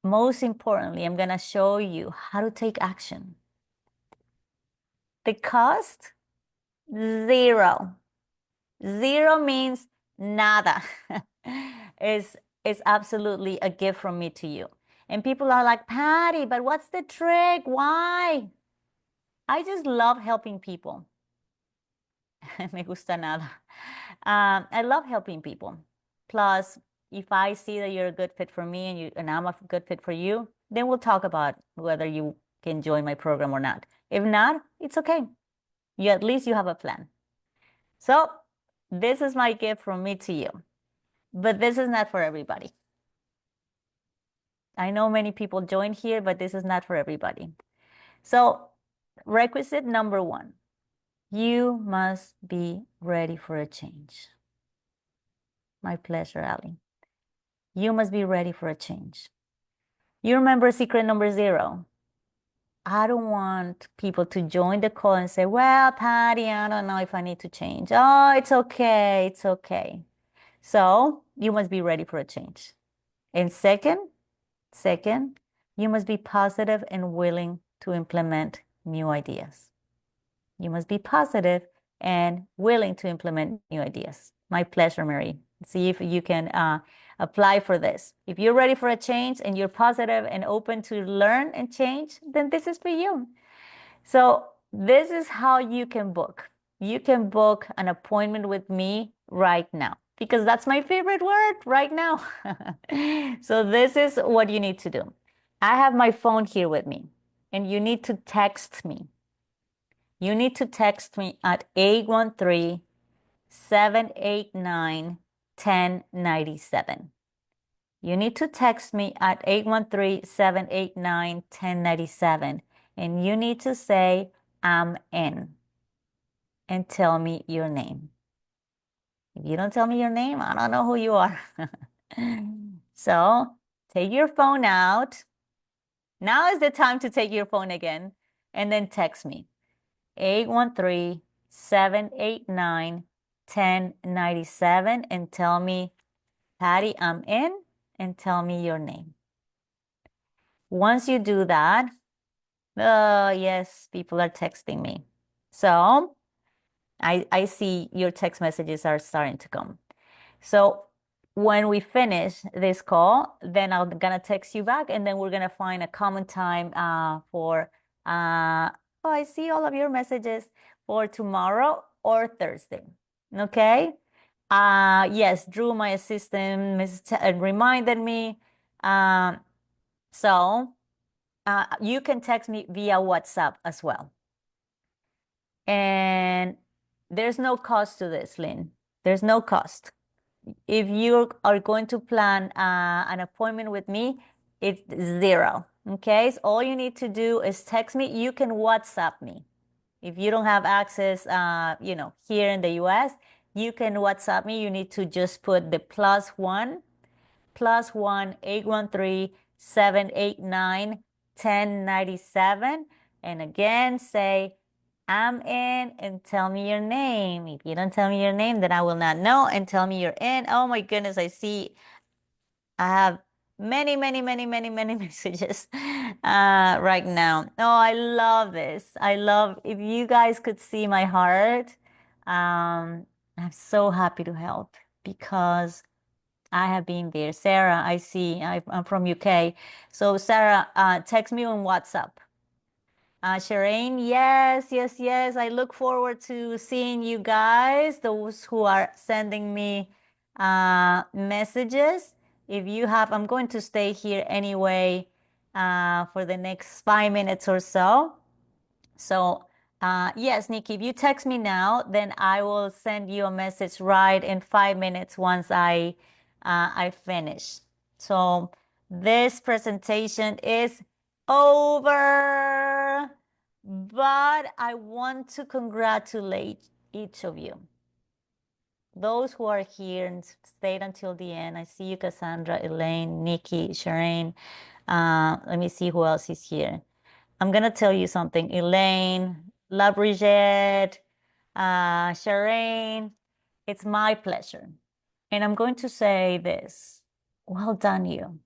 Most importantly, I'm going to show you how to take action. The cost, 0. 0 means nada. It's absolutely a gift from me to you. And people are like, Patty, but what's the trick? Why? I just love helping people. Me gusta nada. I love helping people. Plus, if I see that you're a good fit for me and I'm a good fit for you, then we'll talk about whether you can join my program or not. If not, it's okay. At least you have a plan. So this is my gift from me to you. But this is not for everybody. I know many people join here, but this is not for everybody. So requisite number 1, you must be ready for a change. My pleasure, Ali. You must be ready for a change. You remember secret number 0? I don't want people to join the call and say, well, Patty, I don't know if I need to change. Oh, it's okay. It's okay. So you must be ready for a change. And second, you must be positive and willing to implement new ideas. You must be positive and willing to implement new ideas. My pleasure, Mary. See if you can apply for this. If you're ready for a change and you're positive and open to learn and change, then this is for you. So this is how you can book. You can book an appointment with me right now because that's my favorite word right now. So this is what you need to do. I have my phone here with me and you need to text me. You need to text me at 813-789-1097. You need to text me at 813-789-1097 and you need to say, I'm in, and tell me your name. If you don't tell me your name, I don't know who you are. So take your phone out. Now is the time to take your phone again and then text me. 813-789-1097 and tell me, Patty, I'm in, and tell me your name. Once you do that, yes, people are texting me. So I see your text messages are starting to come. So when we finish this call, then I'm gonna text you back and then we're gonna find a common time for oh, I see all of your messages for tomorrow or Thursday. Okay? Yes, Drew, my assistant, reminded me. So you can text me via WhatsApp as well. And there's no cost to this, Lynn. There's no cost. If you are going to plan an appointment with me, it's 0. Okay, so all you need to do is text me. You can WhatsApp me. If you don't have access, here in the US, you can WhatsApp me. You need to just put the +1 813-789-1097 and again say I'm in and tell me your name. If you don't tell me your name, then I will not know, and tell me you're in. Oh my goodness, I see I have many, many, many, many, many messages right now. Oh, I love this. I love, if you guys could see my heart, I'm so happy to help because I have been there. Sarah, I see, I'm from UK. So Sarah, text me on WhatsApp. Shireen, yes, yes, yes. I look forward to seeing you guys, those who are sending me messages. If you have, I'm going to stay here anyway for the next 5 minutes or so. So, yes, Nikki, if you text me now, then I will send you a message right in 5 minutes once I finish. So this presentation is over, but I want to congratulate each of you. Those who are here and stayed until the end. I see you, Cassandra, Elaine, Nikki, Shireen. Let me see who else is here. I'm gonna tell you something. Elaine, La Brigitte, Shireen, it's my pleasure. And I'm going to say this. Well done, you.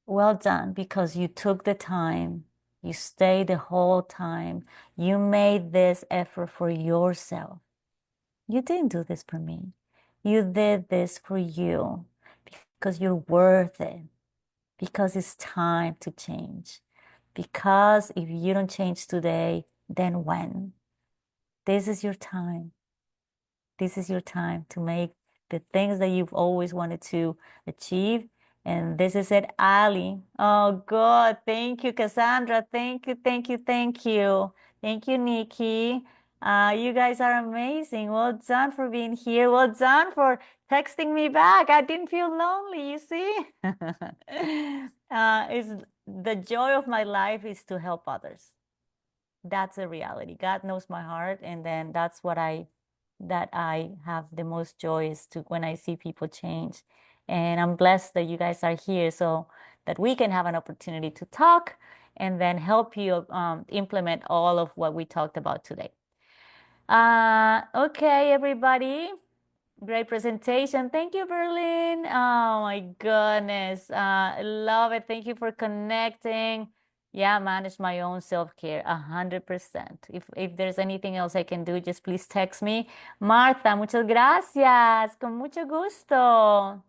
Well done, because you took the time. You stayed the whole time. You made this effort for yourself. You didn't do this for me. You did this for you because you're worth it, because it's time to change. Because if you don't change today, then when? This is your time. This is your time to make the things that you've always wanted to achieve. And this is it, Ali. Oh, good. Thank you, Cassandra. Thank you, thank you, thank you. Thank you, Nikki. You guys are amazing. Well done for being here. Well done for texting me back. I didn't feel lonely, you see? It's the joy of my life is to help others. That's a reality. God knows my heart, and then that's what I have the most joy is to when I see people change And I'm blessed that you guys are here so that we can have an opportunity to talk and then help you implement all of what we talked about today. Okay, everybody. Great presentation. Thank you, Berlin. Oh my goodness. I love it. Thank you for connecting. Yeah, manage my own self-care 100%. If there's anything else I can do, just please text me. Martha, muchas gracias. Con mucho gusto.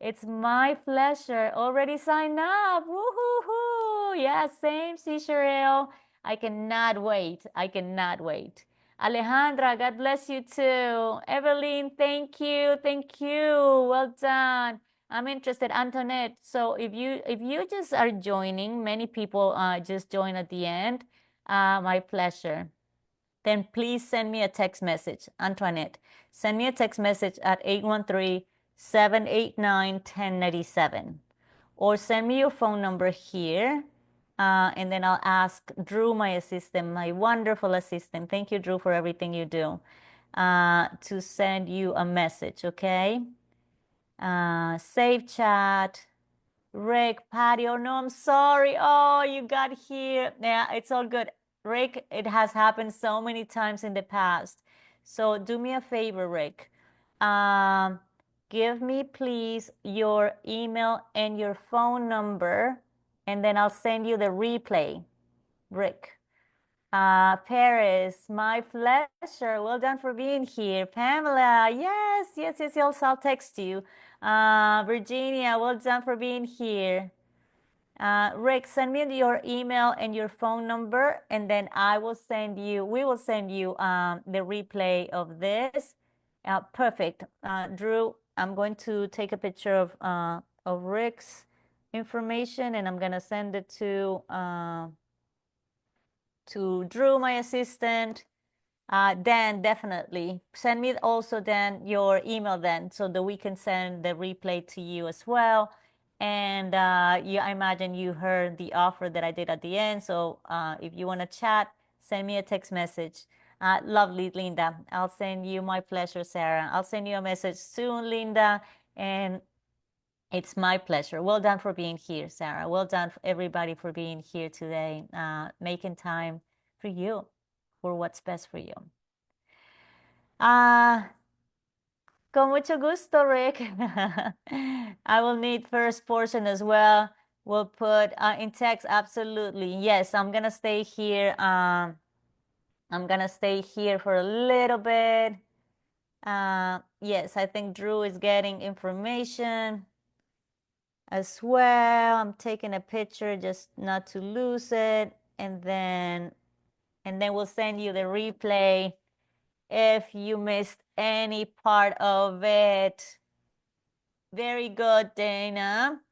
It's my pleasure. Already signed up. Woohoo! Yeah, same, see, Cheryl. I cannot wait. I cannot wait. Alejandra, God bless you too. Evelyn, thank you. Thank you. Well done. I'm interested, Antoinette. So if you just are joining, many people just join at the end. My pleasure. Then please send me a text message, Antoinette. Send me a text message at 813-789-1097. Or send me your phone number here, and then I'll ask Drew, my assistant, my wonderful assistant. Thank you, Drew, for everything you do, to send you a message, okay? Save chat. Rick, Patty, oh no, I'm sorry. Oh, you got here. Yeah, it's all good. Rick, it has happened so many times in the past. So do me a favor, Rick. Um, Give me please your email and your phone number, and then I'll send you the replay, Rick. Paris, my pleasure. Well done for being here. Pamela, yes. I'll text you. Virginia, well done for being here. Rick, send me your email and your phone number, and then we will send you the replay of this. Perfect. Drew, I'm going to take a picture of Rick's information, and I'm gonna send it to Drew, my assistant. Dan, definitely. Send me also, Dan, your email then so that we can send the replay to you as well. And I imagine you heard the offer that I did at the end. So if you want to chat, send me a text message. Lovely, Linda. I'll send you my pleasure, Sarah. I'll send you a message soon, Linda. And it's my pleasure. Well done for being here, Sarah. Well done, everybody, for being here today, making time for you, for what's best for you. Con mucho gusto, Rick. I will need first portion as well. We'll put in text, absolutely. Yes, I'm gonna stay here. I'm gonna stay here for a little bit. Yes, I think Drew is getting information as well. I'm taking a picture just not to lose it, and then we'll send you the replay if you missed any part of it. Very good, Dana.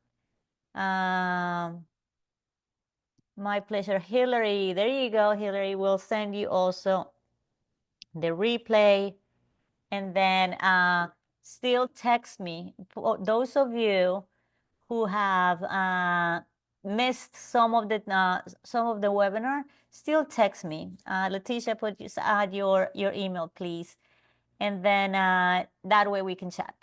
My pleasure. Hillary, there you go, Hillary. We'll send you also the replay, and then still text me. For those of you who have missed some of the webinar, still text me. Leticia, add your email, please, and then that way we can chat.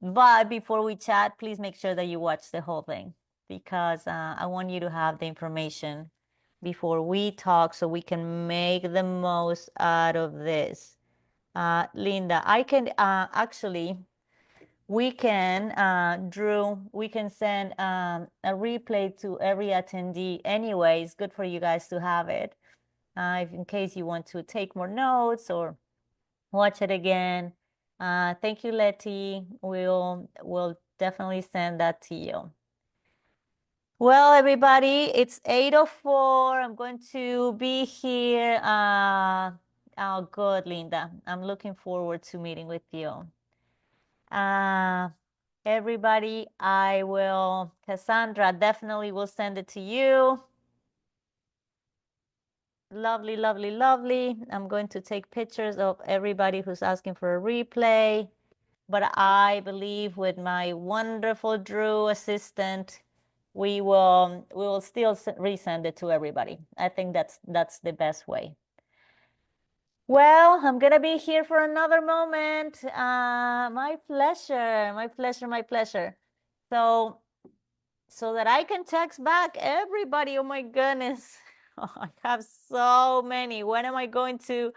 But before we chat, please make sure that you watch the whole thing, because I want you to have the information before we talk so we can make the most out of this. Linda, I can actually, we can, Drew, we can send a replay to every attendee anyway. It's good for you guys to have it in case you want to take more notes or watch it again. Thank you, Letty. We'll definitely send that to you. Well, everybody, it's 8:04. I'm going to be here. Oh, good, Linda. I'm looking forward to meeting with you. Everybody, Cassandra definitely will send it to you. Lovely, lovely, lovely. I'm going to take pictures of everybody who's asking for a replay. But I believe with my wonderful Drew assistant, we will still resend it to everybody. I think that's the best way. Well, I'm gonna be here for another moment. My pleasure, my pleasure, my pleasure. So, so that I can text back everybody. Oh my goodness. Oh, I have so many. When am I going to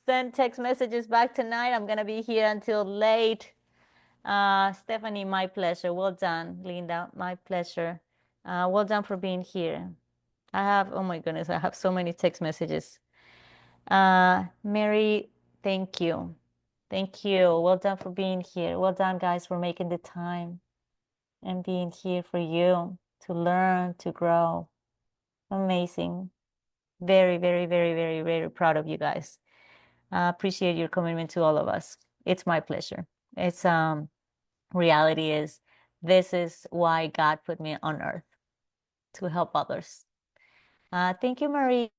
send text messages back tonight? I'm gonna be here until late. Stephanie, my pleasure. Well done, Linda. My pleasure. Well done for being here. Oh my goodness, I have so many text messages. Mary, thank you. Thank you. Well done for being here. Well done, guys, for making the time and being here for you to learn, to grow. Amazing. Very, very, very, very, very proud of you guys. Appreciate your commitment to all of us. It's my pleasure. It's reality is this is why God put me on earth to help others. Thank you, Marie.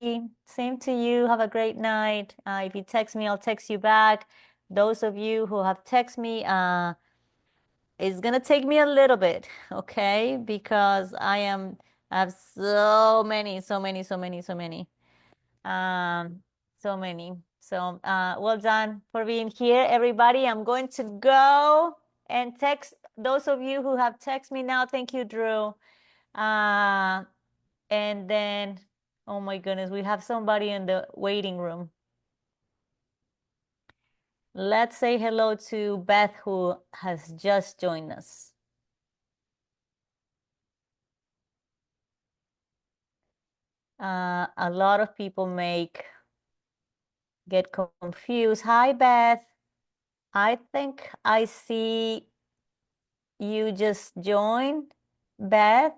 Same to you. Have a great night. If you text me, I'll text you back. Those of you who have texted me, it's gonna take me a little bit, okay? Because I have so many, so many, so many, so many. So many. So well done for being here, everybody. I'm going to go and text those of you who have texted me now. Thank you, Drew. And then, oh my goodness, we have somebody in the waiting room. Let's say hello to Beth, who has just joined us. A lot of people get confused. Hi, Beth. I think I see you just joined, Beth.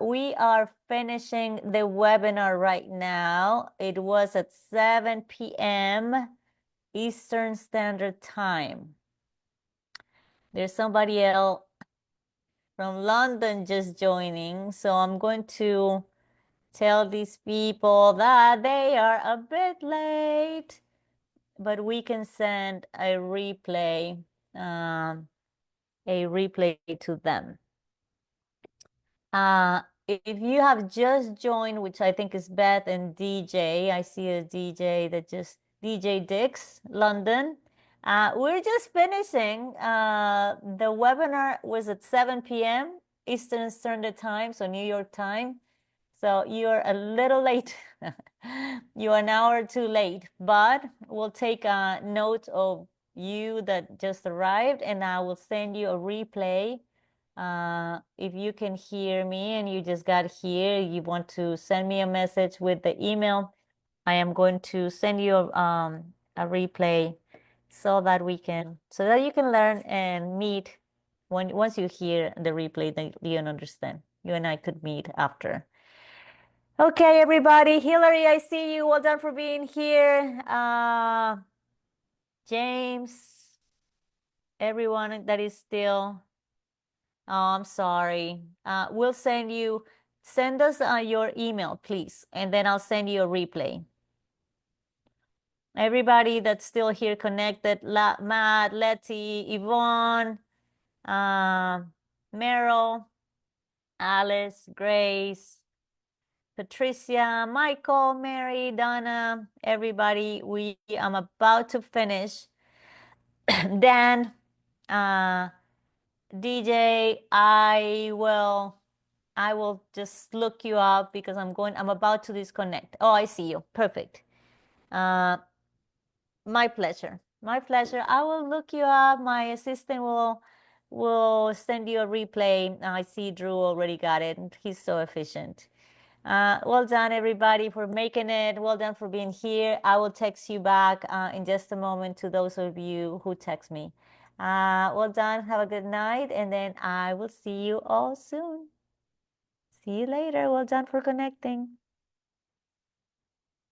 We are finishing the webinar right now. It was at 7 p.m. Eastern Standard Time. There's somebody else from London just joining, so I'm going to tell these people that they are a bit late, but we can send a replay to them. If you have just joined, which I think is Beth and DJ, I see a DJ that just DJ Dix, London. We're just finishing. The webinar was at 7 p.m. Eastern Standard Time, so New York time. So you're a little late. You're an hour too late, but we'll take a note of you that just arrived, and I will send you a replay. If you can hear me and you just got here, you want to send me a message with the email, I am going to send you a replay so that you can learn and meet once you hear the replay, then you understand. You and I could meet after. Okay, everybody. Hillary, I see you. Well done for being here. James, everyone that is still. Oh, I'm sorry. We'll send us your email, please, and then I'll send you a replay. Everybody that's still here connected, Matt, Letty, Yvonne, Meryl, Alice, Grace, Patricia, Michael, Mary, Donna, everybody, I'm about to finish. Dan, DJ, I will just look you up because I'm about to disconnect. Oh, I see you. Perfect. My pleasure. My pleasure. I will look you up. My assistant will send you a replay. I see Drew already got it. He's so efficient. Well done, everybody, for making it. Well done for being here. I will text you back in just a moment to those of you who text me. Well done. Have a good night. And then I will see you all soon. See you later. Well done for connecting.